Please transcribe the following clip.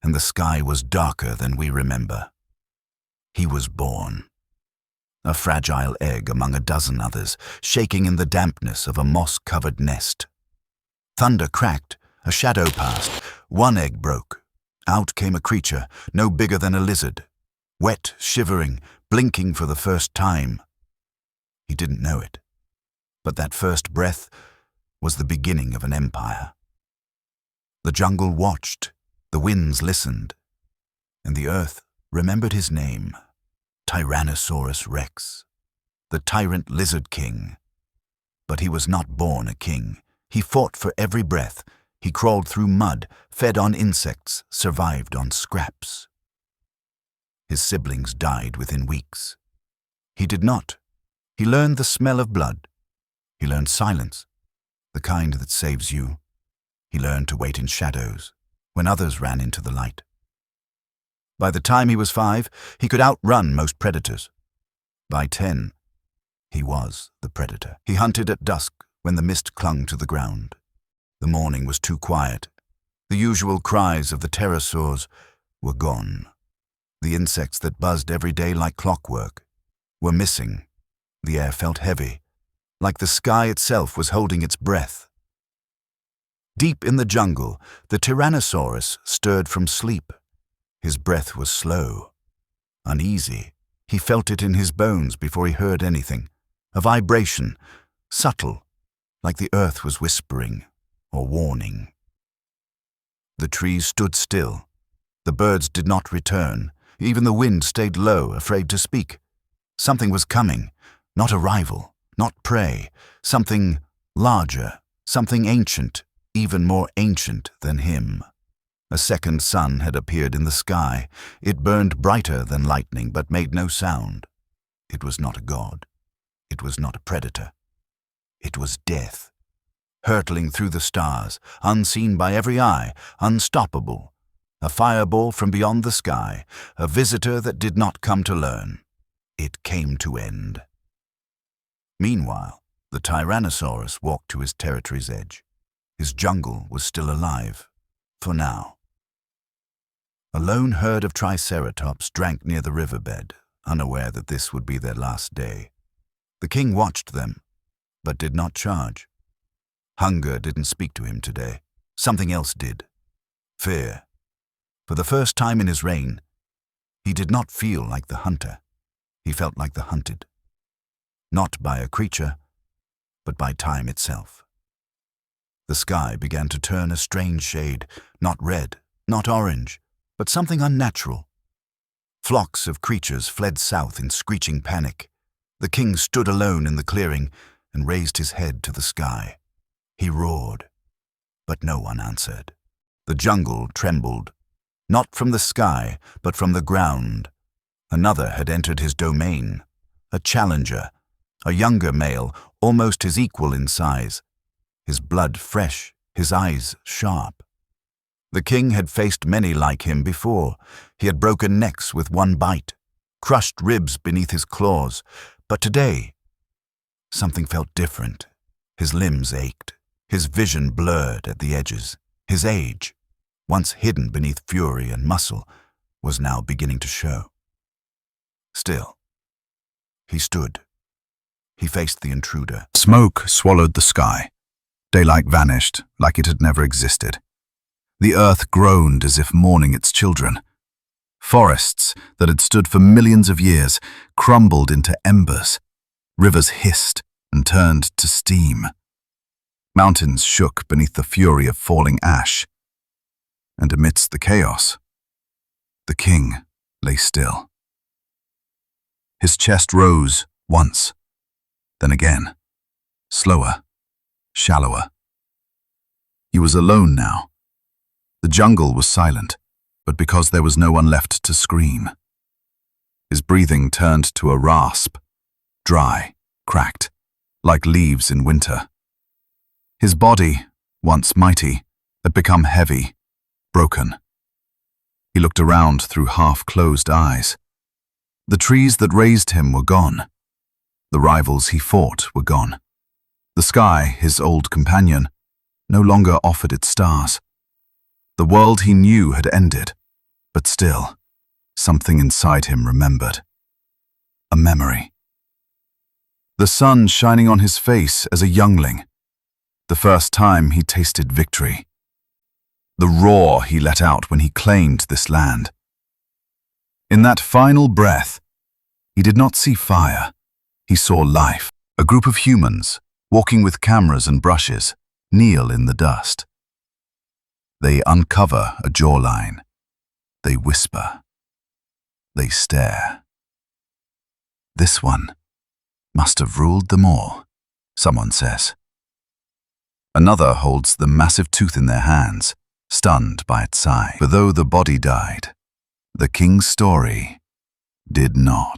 and the sky was darker than we remember. He was born. A fragile egg among a dozen others, shaking in the dampness of a moss-covered nest. Thunder cracked, a shadow passed, one egg broke. Out came a creature, no bigger than a lizard, wet, shivering, blinking for the first time. He didn't know it, but that first breath was the beginning of an empire. The jungle watched, the winds listened, and the earth remembered his name, Tyrannosaurus Rex, the tyrant lizard king. But he was not born a king. He fought for every breath. He crawled through mud, fed on insects, survived on scraps. His siblings died within weeks. He did not. He learned the smell of blood. He learned silence, the kind that saves you. He learned to wait in shadows when others ran into the light. By the time he was 5, he could outrun most predators. By 10, he was the predator. He hunted at dusk when the mist clung to the ground. The morning was too quiet. The usual cries of the pterosaurs were gone. The insects that buzzed every day like clockwork were missing. The air felt heavy, like the sky itself was holding its breath. Deep in the jungle, the Tyrannosaurus stirred from sleep. His breath was slow, uneasy. He felt it in his bones before he heard anything. A vibration, subtle, like the earth was whispering or warning. The trees stood still. The birds did not return. Even the wind stayed low, afraid to speak. Something was coming, not a rival, not prey, something larger, something ancient, even more ancient than him. A second sun had appeared in the sky. It burned brighter than lightning, but made no sound. It was not a god. It was not a predator. It was death, hurtling through the stars, unseen by every eye, unstoppable. A fireball from beyond the sky, a visitor that did not come to learn. It came to end. Meanwhile, the Tyrannosaurus walked to his territory's edge. His jungle was still alive, for now. A lone herd of triceratops drank near the riverbed, unaware that this would be their last day. The king watched them, but did not charge. Hunger didn't speak to him today. Something else did. Fear. For the first time in his reign, he did not feel like the hunter. He felt like the hunted. Not by a creature, but by time itself. The sky began to turn a strange shade, not red, not orange, but something unnatural. Flocks of creatures fled south in screeching panic. The king stood alone in the clearing and raised his head to the sky. He roared, but no one answered. The jungle trembled, not from the sky, but from the ground. Another had entered his domain, a challenger, a younger male, almost his equal in size. His blood fresh, his eyes sharp. The king had faced many like him before. He had broken necks with one bite, crushed ribs beneath his claws. But today, something felt different. His limbs ached, his vision blurred at the edges. His age, once hidden beneath fury and muscle, was now beginning to show. Still, he stood. He faced the intruder. Smoke swallowed the sky. Daylight vanished like it had never existed. The earth groaned as if mourning its children. Forests that had stood for millions of years crumbled into embers. Rivers hissed and turned to steam. Mountains shook beneath the fury of falling ash. And amidst the chaos, the king lay still. His chest rose once, then again, slower, shallower. He was alone now. The jungle was silent, but because there was no one left to scream. His breathing turned to a rasp, dry, cracked, like leaves in winter. His body, once mighty, had become heavy, broken. He looked around through half-closed eyes. The trees that raised him were gone. The rivals he fought were gone. The sky, his old companion, no longer offered its stars. The world he knew had ended, But still, something inside him remembered. A memory. The sun shining on his face as a youngling. The first time he tasted victory. The roar he let out when he claimed this land. In that final breath, he did not see fire. He saw life. A group of humans, walking with cameras and brushes, kneel in the dust. They uncover a jawline. They whisper. They stare. This one must have ruled them all, someone says. Another holds the massive tooth in their hands, stunned by its size. For though the body died, the king's story did not.